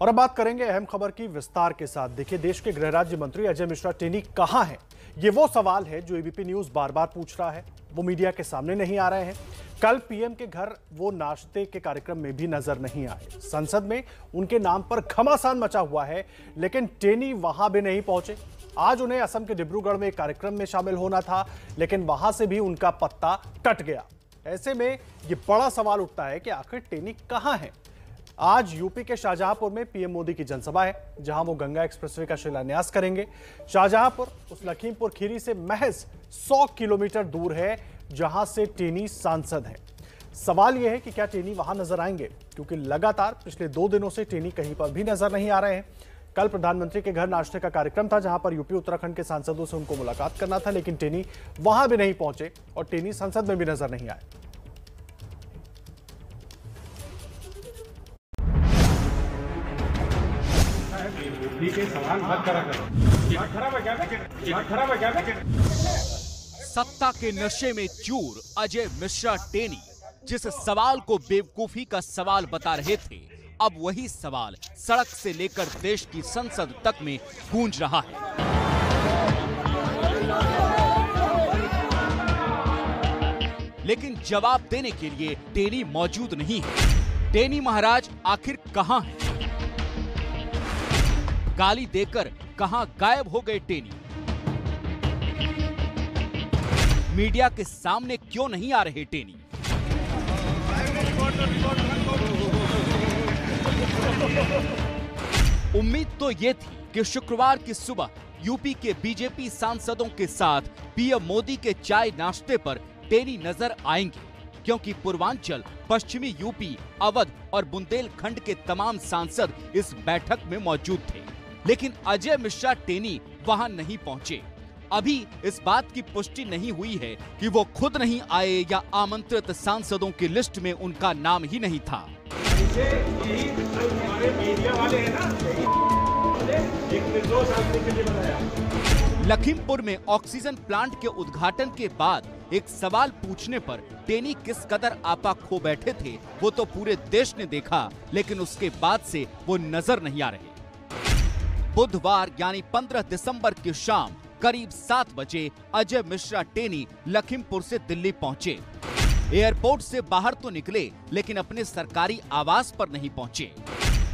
और अब बात करेंगे अहम खबर की विस्तार के साथ। देखिए, देश के गृह राज्य मंत्री अजय मिश्रा टेनी कहां हैं? ये वो सवाल है जो एबीपी न्यूज बार बार पूछ रहा है। वो मीडिया के सामने नहीं आ रहे हैं। कल पीएम के घर वो नाश्ते के कार्यक्रम में भी नजर नहीं आए। संसद में उनके नाम पर घमासान मचा हुआ है, लेकिन टेनी वहां भी नहीं पहुंचे। आज उन्हें असम के डिब्रूगढ़ में एक कार्यक्रम में शामिल होना था, लेकिन वहां से भी उनका पत्ता कट गया। ऐसे में ये बड़ा सवाल उठता है कि आखिर टेनी कहां है? आज यूपी के शाहजहांपुर में पीएम मोदी की जनसभा है, जहां वो गंगा एक्सप्रेसवे का शिलान्यास करेंगे। शाहजहांपुर उस लखीमपुर खीरी से महज 100 किलोमीटर दूर है, जहां से टेनी सांसद हैं। सवाल यह है कि क्या टेनी वहां नजर आएंगे, क्योंकि लगातार पिछले 2 दिनों से टेनी कहीं पर भी नजर नहीं आ रहे हैं। कल प्रधानमंत्री के घर नाश्ते का कार्यक्रम था, जहां पर यूपी उत्तराखंड के सांसदों से उनको मुलाकात करना था, लेकिन टेनी वहां भी नहीं पहुंचे और टेनी संसद में भी नजर नहीं आए। सवाल मत करा करो। सत्ता के नशे में चूर अजय मिश्रा टेनी जिस सवाल को बेवकूफी का सवाल बता रहे थे, अब वही सवाल सड़क से लेकर देश की संसद तक में गूंज रहा है। लेकिन जवाब देने के लिए टेनी मौजूद नहीं है। टेनी महाराज आखिर कहां हैं? गाली देकर कहां गायब हो गए टेनी? मीडिया के सामने क्यों नहीं आ रहे टेनी? उम्मीद तो यह थी कि शुक्रवार की सुबह यूपी के बीजेपी सांसदों के साथ पीएम मोदी के चाय नाश्ते पर टेनी नजर आएंगे, क्योंकि पूर्वांचल, पश्चिमी यूपी, अवध और बुंदेलखंड के तमाम सांसद इस बैठक में मौजूद थे। लेकिन अजय मिश्रा टेनी वहां नहीं पहुंचे। अभी इस बात की पुष्टि नहीं हुई है कि वो खुद नहीं आए या आमंत्रित सांसदों की लिस्ट में उनका नाम ही नहीं था। लखीमपुर में ऑक्सीजन प्लांट के उद्घाटन के बाद एक सवाल पूछने पर टेनी किस कदर आपा खो बैठे थे, वो तो पूरे देश ने देखा, लेकिन उसके बाद से वो नजर नहीं आ रहे। बुधवार यानी 15 दिसंबर की शाम करीब 7 बजे अजय मिश्रा टेनी लखीमपुर से दिल्ली पहुंचे। एयरपोर्ट से बाहर तो निकले, लेकिन अपने सरकारी आवास पर नहीं पहुंचे।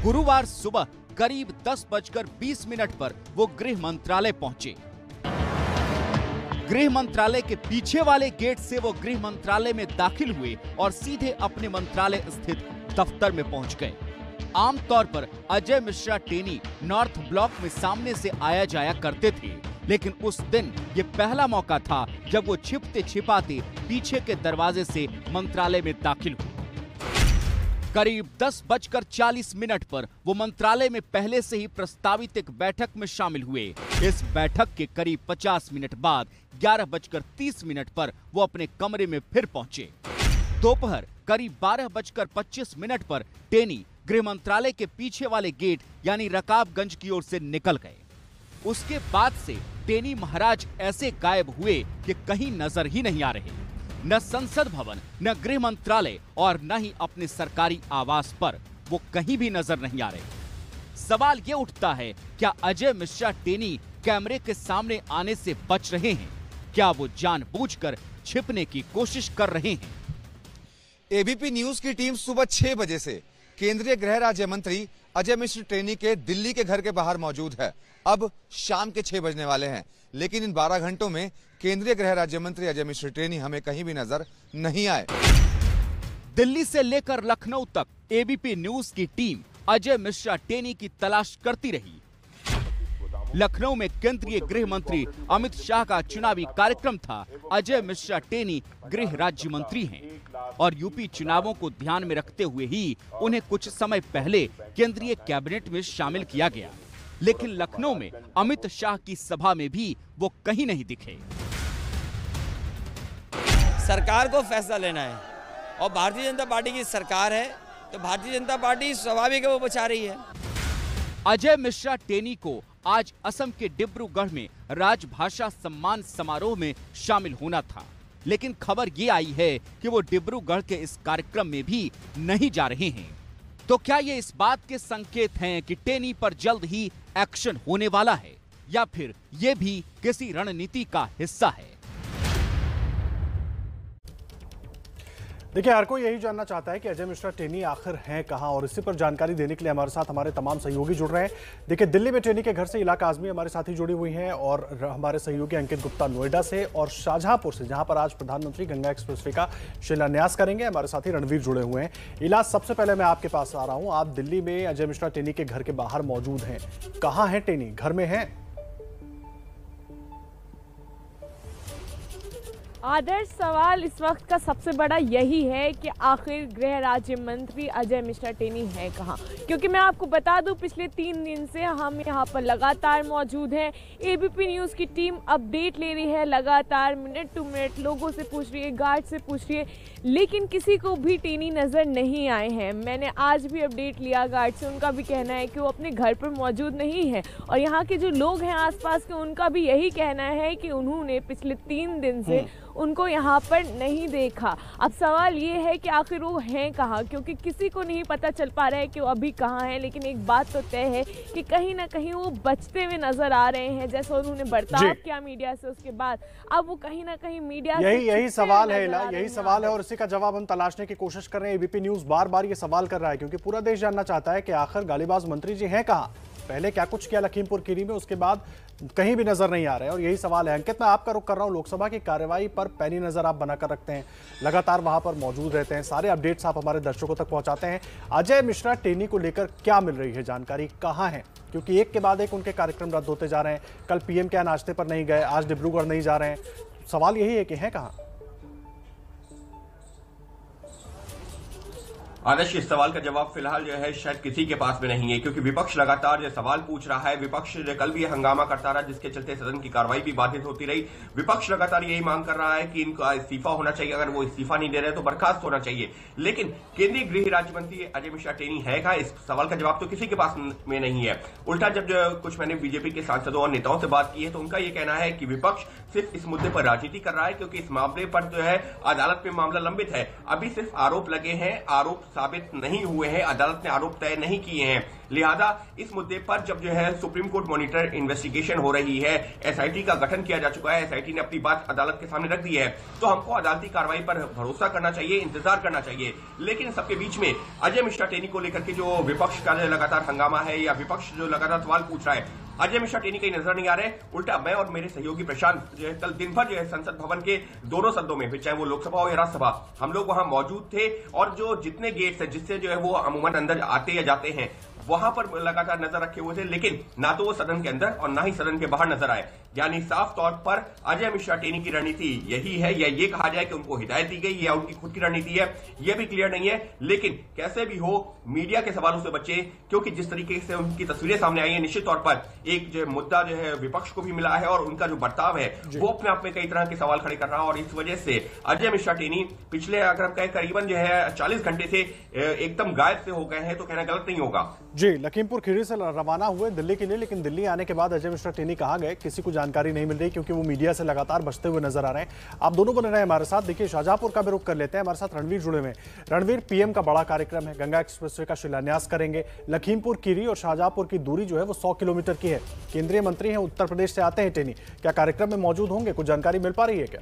गुरुवार सुबह करीब 10:20 पर वो गृह मंत्रालय पहुंचे। गृह मंत्रालय के पीछे वाले गेट से वो गृह मंत्रालय में दाखिल हुए और सीधे अपने मंत्रालय स्थित दफ्तर में पहुंच गए। आमतौर पर अजय मिश्रा टेनी नॉर्थ ब्लॉक में सामने से आया जाया करते थे, लेकिन उस दिन ये पहला मौका था जब वो छिपते छिपाते पीछे के दरवाजे से मंत्रालय में दाखिल हुए। करीब 10:40 पर वो मंत्रालय में पहले से ही प्रस्तावित एक बैठक में शामिल हुए। इस बैठक के करीब 50 मिनट बाद 11:30 पर वो अपने कमरे में फिर पहुंचे। दोपहर करीब 12:25 पर टेनी गृह मंत्रालय के पीछे वाले गेट यानी रकाबगंज की ओर से निकल गए। उसके बाद से टेनी महाराज ऐसे गायब हुए कि कहीं नजर ही नहीं आ रहे। न संसद भवन, न गृह मंत्रालय और न ही अपने सरकारी आवास पर वो कहीं भी नजर नहीं आ रहे। सवाल ये उठता है, क्या अजय मिश्रा टेनी कैमरे के सामने आने से बच रहे हैं? क्या वो जानबूझकर छिपने की कोशिश कर रहे हैं? एबीपी न्यूज की टीम सुबह 6 बजे से केंद्रीय गृह राज्य मंत्री अजय मिश्रा टेनी के दिल्ली के घर के बाहर मौजूद है। अब शाम के 6 बजने वाले हैं, लेकिन इन 12 घंटों में केंद्रीय गृह राज्य मंत्री अजय मिश्रा टेनी हमें कहीं भी नजर नहीं आए। दिल्ली से लेकर लखनऊ तक एबीपी न्यूज की टीम अजय मिश्रा टेनी की तलाश करती रही। लखनऊ में केंद्रीय गृह मंत्री अमित शाह का चुनावी कार्यक्रम था। अजय मिश्रा टेनी गृह राज्य मंत्री हैं और यूपी चुनावों को ध्यान में रखते हुए ही उन्हें कुछ समय पहले केंद्रीय कैबिनेट में शामिल किया गया। लेकिन लखनऊ में अमित शाह की सभा में भी वो कहीं नहीं दिखे। सरकार को फैसला लेना है और भारतीय जनता पार्टी की सरकार है, तो भारतीय जनता पार्टी स्वाभाविक है वो बचा रही है। अजय मिश्रा टेनी को आज असम के डिब्रूगढ़ में राजभाषा सम्मान समारोह में शामिल होना था, लेकिन खबर ये आई है कि वो डिब्रूगढ़ के इस कार्यक्रम में भी नहीं जा रहे हैं। तो क्या ये इस बात के संकेत हैं कि टेनी पर जल्द ही एक्शन होने वाला है, या फिर ये भी किसी रणनीति का हिस्सा है? देखिए, हर कोई यही जानना चाहता है कि अजय मिश्रा टेनी आखिर हैं कहां, और इसी पर जानकारी देने के लिए हमारे साथ हमारे तमाम सहयोगी जुड़ रहे हैं। देखिए, दिल्ली में टेनी के घर से इलाका आजमी हमारे साथी जुड़ी हुई हैं, और हमारे सहयोगी अंकित गुप्ता नोएडा से और शाहजहांपुर से, जहां पर आज प्रधानमंत्री गंगा एक्सप्रेसवे का शिलान्यास करेंगे, हमारे साथी रणवीर जुड़े हुए हैं। इलाज, सबसे पहले मैं आपके पास आ रहा हूं। आप दिल्ली में अजय मिश्रा टेनी के घर के बाहर मौजूद हैं, कहां है टेनी, घर में है? आदर्श, सवाल इस वक्त का सबसे बड़ा यही है कि आखिर गृह राज्य मंत्री अजय मिश्रा टेनी है कहाँ, क्योंकि मैं आपको बता दूं पिछले 3 दिन से हम यहाँ पर लगातार मौजूद हैं। एबीपी न्यूज़ की टीम अपडेट ले रही है, लगातार मिनट टू मिनट लोगों से पूछ रही है, गार्ड से पूछ रही है, लेकिन किसी को भी टेनी नज़र नहीं आए हैं। मैंने आज भी अपडेट लिया गार्ड से, उनका भी कहना है कि वो अपने घर पर मौजूद नहीं है, और यहाँ के जो लोग हैं आसपास के, उनका भी यही कहना है कि उन्होंने पिछले 3 दिन से उनको यहाँ पर नहीं देखा। अब सवाल ये है कि आखिर वो हैं कहाँ, क्योंकि किसी को नहीं पता चल पा रहा है कि वो अभी कहाँ हैं, लेकिन एक बात तो तय है कि कहीं ना कहीं वो बचते हुए नजर आ रहे हैं। जैसे उन्होंने बर्ताव किया मीडिया से, उसके बाद अब वो कहीं ना कहीं मीडिया यही सवाल है, यही सवाल है, और इसी का जवाब हम तलाशने की कोशिश कर रहे हैं। एबीपी न्यूज़ बार बार ये सवाल कर रहा है, क्योंकि पूरा देश जानना चाहता है कि आखिर गालीबाज मंत्री जी हैं कहाँ। पहले क्या कुछ किया लखीमपुर खीरी में, उसके बाद कहीं भी नजर नहीं आ रहे हैं, और यही सवाल है। अंकित, मैं आपका रुख कर रहा हूं। लोकसभा की कार्यवाही पर पैनी नजर आप बनाकर रखते हैं, लगातार वहां पर मौजूद रहते हैं, सारे अपडेट्स आप हमारे दर्शकों तक पहुंचाते हैं। अजय मिश्रा टेनी को लेकर क्या मिल रही है जानकारी, कहां है? क्योंकि एक के बाद एक उनके कार्यक्रम रद्द होते जा रहे हैं। कल पीएम के नाश्ते पर नहीं गए, आज डिब्रूगढ़ नहीं जा रहे हैं। सवाल यही है कि है कहां? आदर्श, इस सवाल का जवाब फिलहाल जो है शायद किसी के पास में नहीं है, क्योंकि विपक्ष लगातार जो सवाल पूछ रहा है। विपक्ष कल भी हंगामा करता रहा, जिसके चलते सदन की कार्रवाई भी बाधित होती रही। विपक्ष लगातार यही मांग कर रहा है कि इनका इस्तीफा होना चाहिए, अगर वो इस्तीफा नहीं दे रहे तो बर्खास्त होना चाहिए। लेकिन केंद्रीय गृह राज्य मंत्री अजय मिश्रा टेनी है कहां, इस सवाल का जवाब तो किसी के पास में नहीं है। उल्टा जब कुछ मैंने बीजेपी के सांसदों और नेताओं से बात की है, तो उनका यह कहना है कि विपक्ष सिर्फ इस मुद्दे पर राजनीति कर रहा है, क्योंकि इस मामले पर जो है अदालत में मामला लंबित है। अभी सिर्फ आरोप लगे हैं, आरोप साबित नहीं हुए हैं, अदालत ने आरोप तय नहीं किए हैं। लिहाजा इस मुद्दे पर जब जो है सुप्रीम कोर्ट मॉनिटर इन्वेस्टिगेशन हो रही है, एसआईटी का गठन किया जा चुका है, एसआईटी ने अपनी बात अदालत के सामने रख दी है, तो हमको अदालती कार्रवाई पर भरोसा करना चाहिए, इंतजार करना चाहिए। लेकिन सबके बीच में अजय मिश्रा टेनी को लेकर के जो विपक्ष का लगातार हंगामा है, या विपक्ष जो लगातार सवाल पूछ रहा है, अजय मिश्रा टेनी कहीं नजर नहीं आ रहे। उल्टा मैं और मेरे सहयोगी प्रशांत जो है कल दिन भर जो है संसद भवन के दोनों सदनों में, चाहे वो लोकसभा हो या राज्यसभा, हम लोग वहां मौजूद थे, और जो जितने गेट्स हैं जिससे जो है वो अमूमन अंदर आते या जाते हैं, वहां पर लगातार नजर रखे हुए थे। लेकिन ना तो वो सदन के अंदर और ना ही सदन के बाहर नजर आए। यानी साफ तौर पर अजय मिश्रा टेनी की रणनीति यही है, या ये कहा जाए कि उनको हिदायत दी गई या उनकी खुद की रणनीति है, यह भी क्लियर नहीं है। लेकिन कैसे भी हो, मीडिया के सवालों से बचे, क्योंकि जिस तरीके से उनकी तस्वीरें सामने आई है, निश्चित तौर पर एक जो मुद्दा जो है विपक्ष को भी मिला है, और उनका जो बर्ताव है वो अपने आप में कई तरह के सवाल खड़े कर रहा है। और इस वजह से अजय मिश्रा टेनी पिछले, अगर हम कहें, करीबन जो है 40 घंटे से एकदम गायब से हो गए हैं, तो कहना गलत नहीं होगा। जी, लखीमपुर खीरी से रवाना हुए दिल्ली के लिए, लेकिन दिल्ली आने के बाद अजय मिश्रा टेनी कहाँ गए, किसी को जानकारी नहीं मिल रही, क्योंकि वो मीडिया से लगातार बचते हुए नजर आ रहे हैं। आप दोनों बने रहे हमारे साथ। देखिए, शाहजहांपुर का भी रुख कर लेते हैं, हमारे साथ रणवीर जुड़े हुए हैं। रणवीर, पीएम का बड़ा कार्यक्रम है, गंगा एक्सप्रेसवे का शिलान्यास करेंगे। लखीमपुर खीरी और शाहजहांपुर की दूरी जो है वो 100 किलोमीटर की है। केंद्रीय मंत्री हैं, उत्तर प्रदेश से आते हैं टेनी, क्या कार्यक्रम में मौजूद होंगे? कुछ जानकारी मिल पा रही है क्या?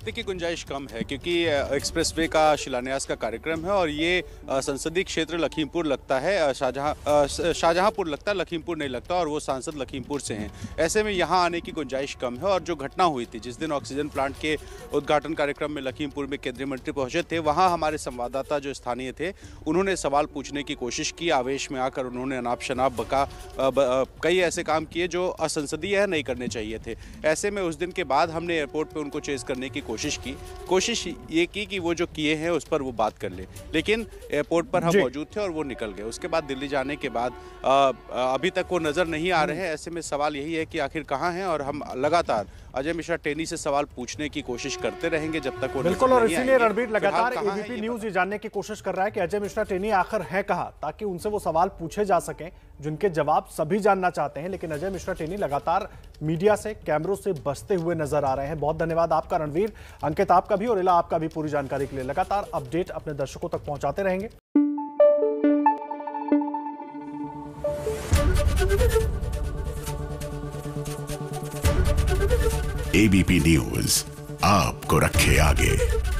देखिए, गुंजाइश कम है, क्योंकि एक्सप्रेसवे का शिलान्यास का कार्यक्रम है, और ये संसदीय क्षेत्र लखीमपुर लगता है, शाहजहांपुर लगता है, लखीमपुर नहीं लगता, और वो सांसद लखीमपुर से हैं। ऐसे में यहाँ आने की गुंजाइश कम है। और जो घटना हुई थी जिस दिन ऑक्सीजन प्लांट के उद्घाटन कार्यक्रम में लखीमपुर में केंद्रीय मंत्री पहुंचे थे, वहाँ हमारे संवाददाता जो स्थानीय थे, उन्होंने सवाल पूछने की कोशिश की। आवेश में आकर उन्होंने अनाप शनाप बका कई ऐसे काम किए जो असंसदीय है, नहीं करने चाहिए थे। ऐसे में उस दिन के बाद हमने एयरपोर्ट पर उनको चेस करने की कोशिश ये की कि वो जो किए हैं उस पर वो बात कर ले, लेकिन एयरपोर्ट पर हम मौजूद थे और वो निकल गए। उसके बाद दिल्ली जाने के बाद अभी तक वो नजर नहीं आ रहे हैं। ऐसे में सवाल यही है कि आखिर कहाँ हैं, और हम लगातार अजय मिश्रा टेनी से सवाल पूछने की कोशिश करते रहेंगे जब तक वो बिल्कुल। और इसीलिए रणवीर लगातार एबीपी न्यूज़ ये जानने की कोशिश कर रहा है कि अजय मिश्रा टेनी आखिर है कहाँ, ताकि उनसे वो सवाल पूछे जा सकें जिनके जवाब सभी जानना चाहते हैं। लेकिन अजय मिश्रा टेनी लगातार मीडिया से, कैमरों से बचते हुए नजर आ रहे हैं। बहुत धन्यवाद आपका रणवीर। अंकित आपका भी और इला आपका भी पूरी जानकारी के लिए लगातार अपडेट अपने दर्शकों तक पहुंचाते रहेंगे। एबीपी न्यूज आपको रखे आगे।